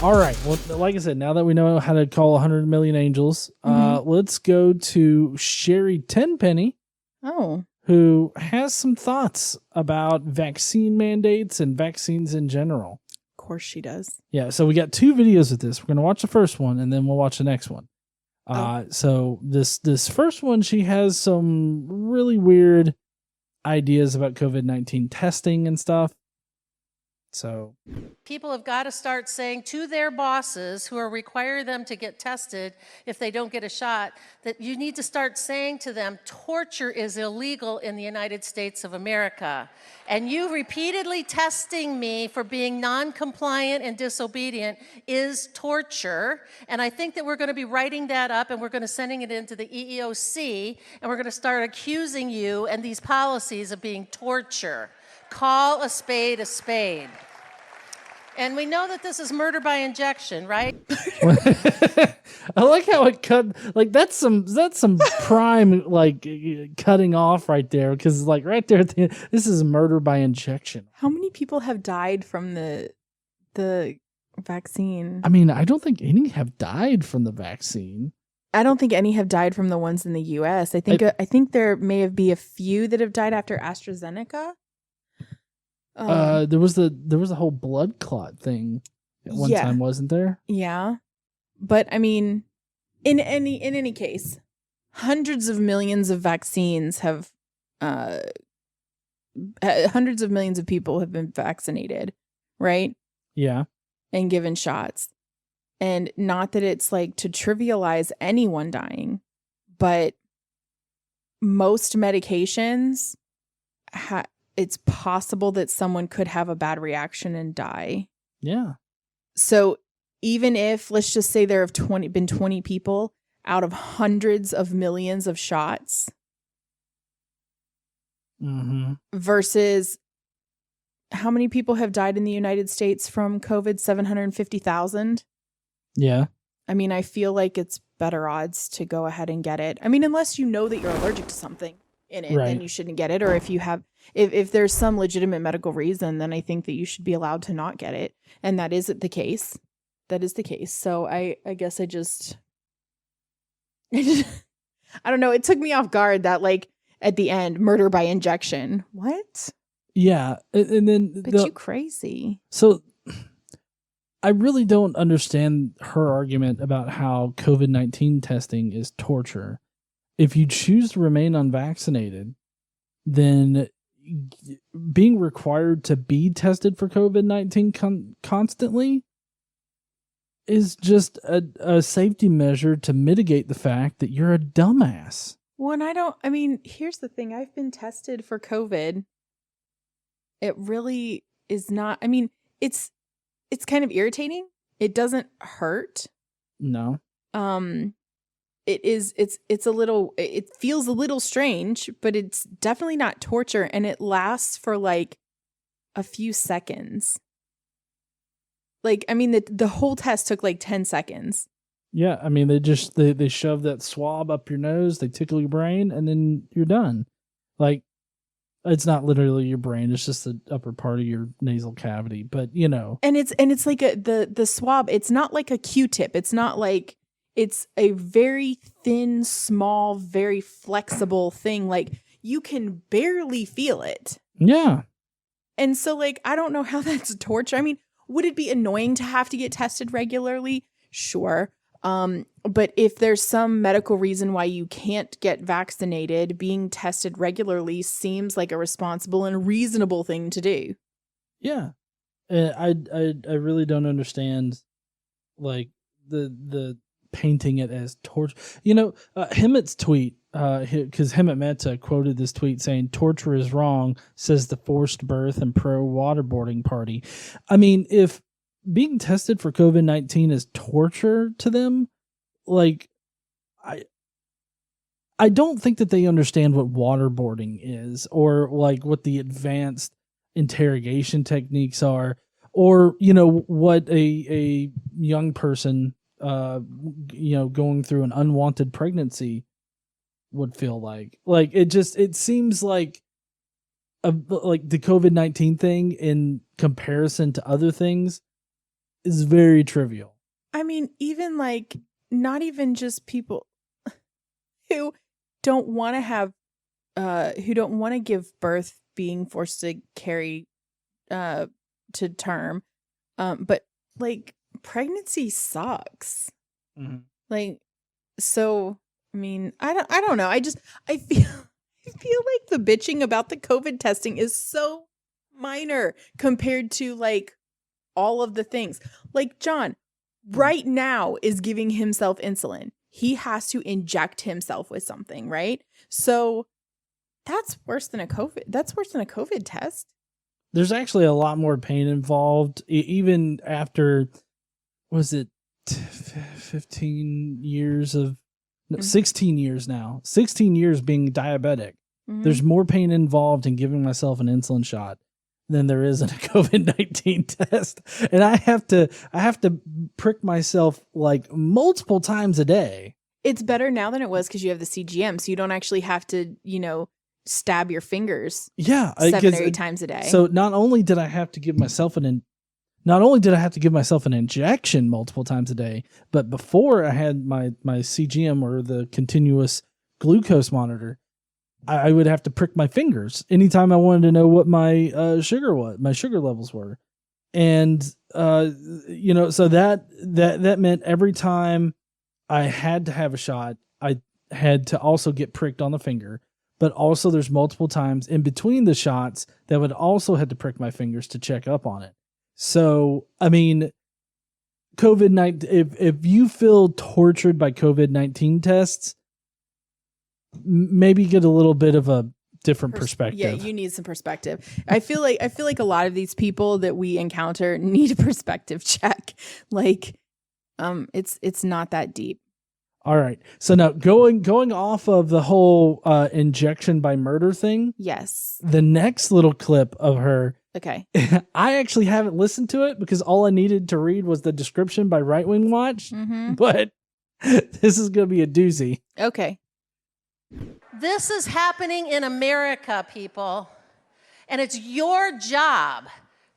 All right. Well, like I said, now that we know how to call 100 million angels, let's go to Sherri Tenpenny. Oh. Who has some thoughts about vaccine mandates and vaccines in general. Of course she does. Yeah, so we got 2 videos of this. We're going to watch the first one, and then we'll watch the next one. So this first one, she has some really weird ideas about COVID-19 testing and stuff. So people have got to start saying to their bosses who are requiring them to get tested if they don't get a shot, that you need to start saying to them, torture is illegal in the United States of America. And you repeatedly testing me for being non-compliant and disobedient is torture. And I think that we're going to be writing that up, and we're going to sending it into the EEOC, and we're going to start accusing you and these policies of being torture. Call a spade a spade. And we know that this is murder by injection, right? I like how it cut. Like that's some prime like cutting off right there, because like right there at the end, this is murder by injection. How many people have died from the vaccine? I mean, I don't think any have died from the vaccine. I don't think any have died from the ones in the U.S. I think there may be a few that have died after AstraZeneca. There was a whole blood clot thing at one time, wasn't there? Yeah. But I mean, in any case, hundreds of millions of vaccines have hundreds of millions of people have been vaccinated, right? Yeah. And given shots. And not that it's like to trivialize anyone dying, but most medications it's possible that someone could have a bad reaction and die. Yeah. So even if, let's just say there have been 20 people out of hundreds of millions of shots versus how many people have died in the United States from COVID? 750,000. Yeah. I mean, I feel like it's better odds to go ahead and get it. I mean, unless you know that you're allergic to something in it, then you shouldn't get it. Or if you have, if there's some legitimate medical reason, then I think that you should be allowed to not get it. And that is the case. That is the case. So I guess I don't know. It took me off guard that like at the end, murder by injection. What? Yeah. And then but you crazy. So I really don't understand her argument about how COVID-19 testing is torture. If you choose to remain unvaccinated, then being required to be tested for COVID-19 constantly is just a safety measure to mitigate the fact that you're a dumbass. Well, and here's the thing. I've been tested for COVID. It really is not, it's kind of irritating. It doesn't hurt. No. It feels a little strange, but it's definitely not torture, and it lasts for like a few seconds. Like, the whole test took like 10 seconds. Yeah, they shove that swab up your nose, they tickle your brain, and then you're done. Like, it's not literally your brain, it's just the upper part of your nasal cavity, but you know. And it's like the swab, it's not like a Q-tip. It's not like, it's a very thin, small, very flexible thing. Like, you can barely feel it. Yeah. And so, like, I don't know how that's torture. Would it be annoying to have to get tested regularly? Sure. But if there's some medical reason why you can't get vaccinated, being tested regularly seems like a responsible and reasonable thing to do. Yeah. I really don't understand, like, the painting it as torture. Hemmett's tweet, because Hemmett Mehta quoted this tweet saying, "Torture is wrong, says the forced birth and pro-waterboarding party." If being tested for COVID-19 is torture to them, like, I don't think that they understand what waterboarding is, or like what the advanced interrogation techniques are, or what a young person going through an unwanted pregnancy would feel like. Like, it seems like the COVID-19 thing in comparison to other things is very trivial. I mean, even like, not even just people who don't want to have, who don't want to give birth being forced to carry to term, but like pregnancy sucks. Mm-hmm. Like, so I mean, I don't know. I feel like the bitching about the COVID testing is so minor compared to like all of the things. Like John right now is giving himself insulin. He has to inject himself with something, right? So that's worse than a COVID test. There's actually a lot more pain involved, even after, was it 15 years of, no, 16 years now, 16 years being diabetic. Mm-hmm. There's more pain involved in giving myself an insulin shot than there is in a COVID-19 test. And I have to prick myself like multiple times a day. It's better now than it was because you have the CGM, so you don't actually have to, stab your fingers 7 or 8 times a day. So not only did I have to give myself an injection multiple times a day, but before I had my CGM or the continuous glucose monitor, I would have to prick my fingers anytime I wanted to know what my sugar levels were. And so that meant every time I had to have a shot, I had to also get pricked on the finger. But also there's multiple times in between the shots that would also have to prick my fingers to check up on it. So, I mean, COVID-19, if you feel tortured by COVID-19 tests, maybe get a little bit of a different perspective. Yeah, you need some perspective. I feel like a lot of these people that we encounter need a perspective check. Like, it's not that deep. All right. So now going off of the whole injection by murder thing. Yes. The next little clip of her. Okay. I actually haven't listened to it because all I needed to read was the description by Right Wing Watch. Mm-hmm. But this is going to be a doozy. Okay. This is happening in America, people. And it's your job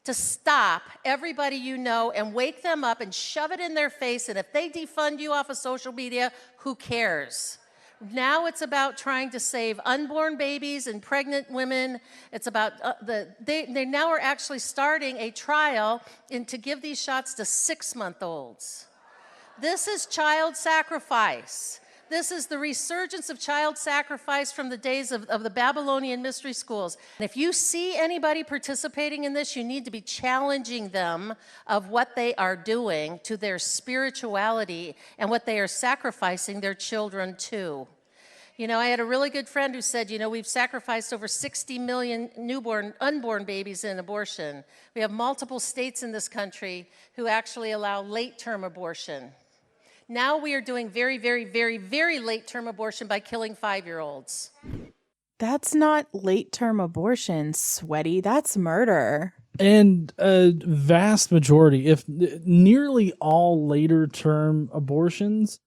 to stop everybody you know and wake them up and shove it in their face. And if they defund you off of social media, who cares? Now it's about trying to save unborn babies and pregnant women. It's about they now are actually starting a trial to give these shots to 6-month-olds. This is child sacrifice. This is the resurgence of child sacrifice from the days of the Babylonian mystery schools. And if you see anybody participating in this, you need to be challenging them of what they are doing to their spirituality and what they are sacrificing their children to. I had a really good friend who said, we've sacrificed over 60 million unborn babies in abortion. We have multiple states in this country who actually allow late-term abortion. Now we are doing very, very, very, very late-term abortion by killing 5-year-olds. That's not late-term abortion, sweaty. That's murder. And a vast majority, if nearly all later-term abortions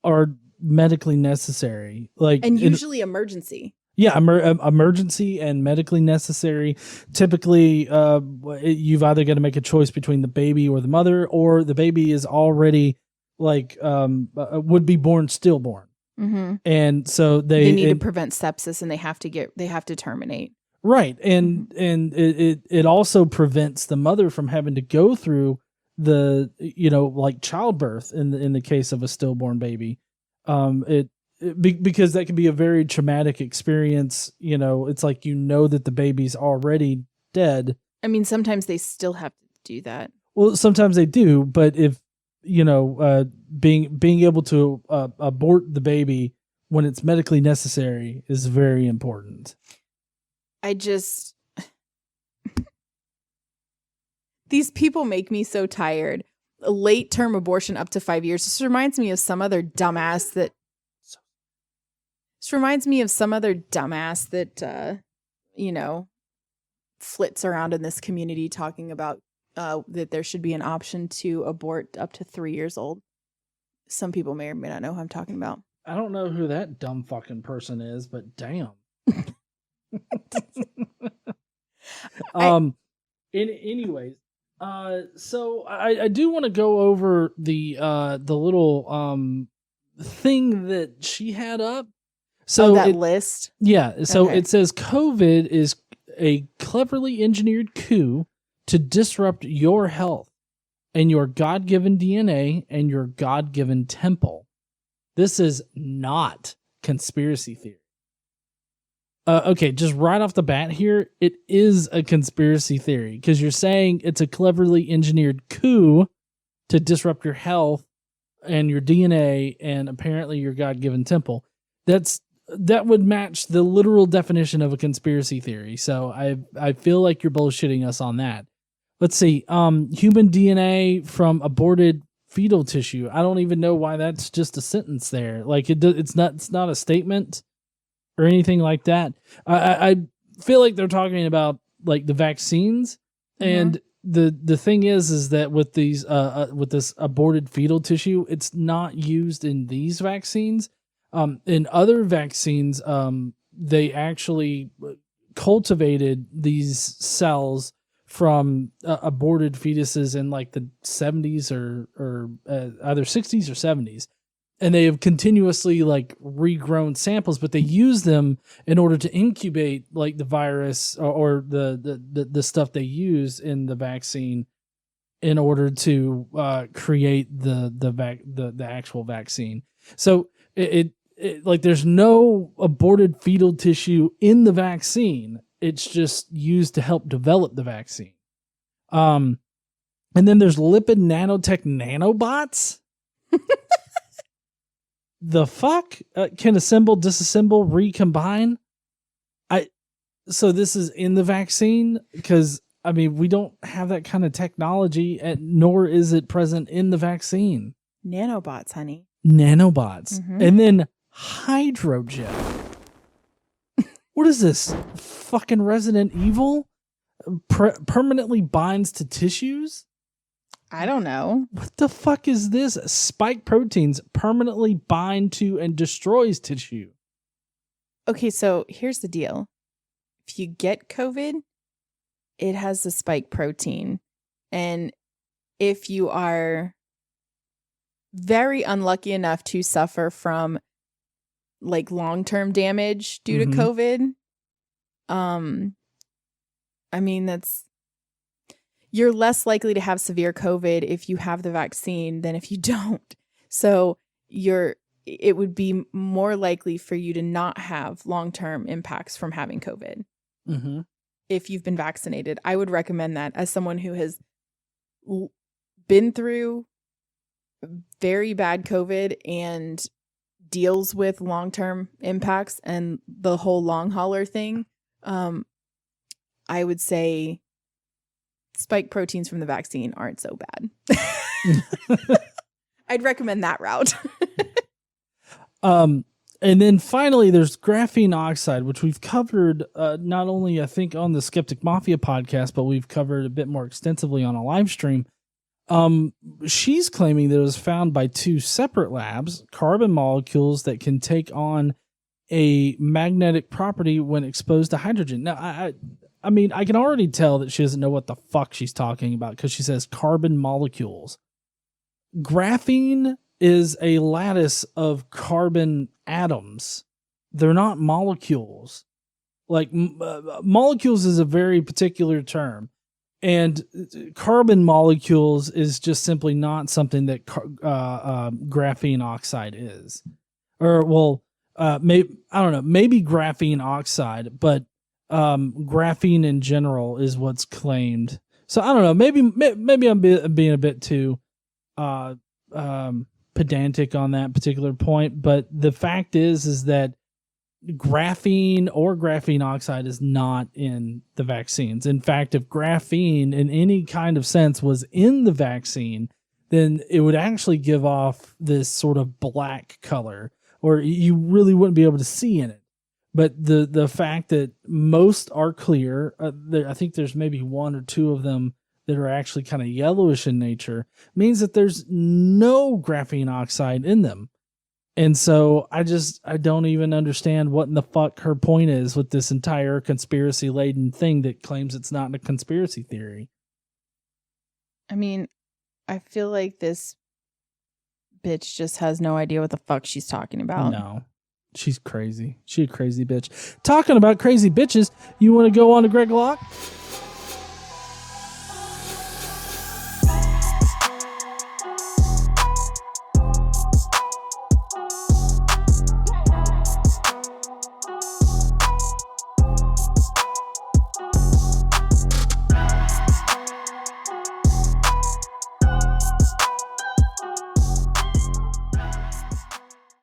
are medically necessary. And usually emergency. Yeah, emergency and medically necessary. Typically, you've either got to make a choice between the baby or the mother, or the baby is already would be born stillborn. Mm-hmm. And so they need to prevent sepsis, and they have to terminate. Right. And it also prevents the mother from having to go through the, childbirth in the case of a stillborn baby. Because that can be a very traumatic experience. It's like, that the baby's already dead. I mean, sometimes they still have to do that. Well, sometimes they do, but if, being able to abort the baby when it's medically necessary is very important. These people make me so tired. A late-term abortion up to 5 years. This reminds me of some other dumbass that flits around in this community talking about that there should be an option to abort up to 3 years old. Some people may or may not know who I'm talking about. I don't know who that dumb fucking person is, but damn. Anyways, So I do want to go over the little thing that she had up. So that list. Yeah. So Okay. it says COVID is a cleverly engineered coup to disrupt your health and your God-given DNA and your God-given temple. This is not conspiracy theory. Okay, just right off the bat here, it is a conspiracy theory because you're saying it's a cleverly engineered coup to disrupt your health and your DNA and apparently your God-given temple. That would match the literal definition of a conspiracy theory. So I feel like you're bullshitting us on that. Let's see. Human DNA from aborted fetal tissue. I don't even know why that's just a sentence there. Like it's not a statement or anything like that. I feel like they're talking about like the vaccines, and the thing is that with these with this aborted fetal tissue, it's not used in these vaccines. In other vaccines, they actually cultivated these cells from aborted fetuses in like the 70s or either 60s or 70s. And they have continuously like regrown samples, but they use them in order to incubate like the virus or the stuff they use in the vaccine in order to create the actual vaccine. So it like there's no aborted fetal tissue in the vaccine. It's just used to help develop the vaccine. And then there's lipid nanotech nanobots. The fuck can assemble, disassemble, recombine. So this is in the vaccine because I mean we don't have that kind of technology, nor is it present in the vaccine. Nanobots, honey. Nanobots, and then hydrogel. What is this? Fucking Resident Evil? Permanently binds to tissues? I don't know. What the fuck is this? Spike proteins permanently bind to and destroys tissue. Okay, so here's the deal. If you get COVID, it has the spike protein. And if you are very unlucky enough to suffer from like long-term damage due to COVID, I mean, you're less likely to have severe COVID if you have the vaccine than if you don't. So it would be more likely for you to not have long-term impacts from having COVID if you've been vaccinated. I would recommend that as someone who has been through very bad COVID and deals with long-term impacts and the whole long hauler thing. I would say spike proteins from the vaccine aren't so bad. I'd recommend that route. And then finally, there's graphene oxide, which we've covered not only, I think, on the Skeptic Mafia podcast, but we've covered a bit more extensively on a live stream. She's claiming that it was found by two separate labs, carbon molecules that can take on a magnetic property when exposed to hydrogen. Now, I mean, I can already tell that she doesn't know what the fuck she's talking about because she says carbon molecules. Graphene is a lattice of carbon atoms. They're not molecules. Like, molecules is a very particular term. And carbon molecules is just simply not something that graphene oxide is. Or, well, maybe, I don't know, maybe graphene oxide, but graphene in general is what's claimed. So I don't know. Maybe I'm being a bit too pedantic on that particular point. But the fact is that graphene or graphene oxide is not in the vaccines. In fact, if graphene in any kind of sense was in the vaccine, then it would actually give off this sort of black color, or you really wouldn't be able to see in it. But the fact that most are clear, I think there's maybe one or two of them that are actually kind of yellowish in nature, means that there's no graphene oxide in them. And so I don't even understand what in the fuck her point is with this entire conspiracy-laden thing that claims it's not a conspiracy theory. I mean, I feel like this bitch just has no idea what the fuck she's talking about. No. She's crazy. She's a crazy bitch. Talking about crazy bitches, you want to go on to Greg Locke?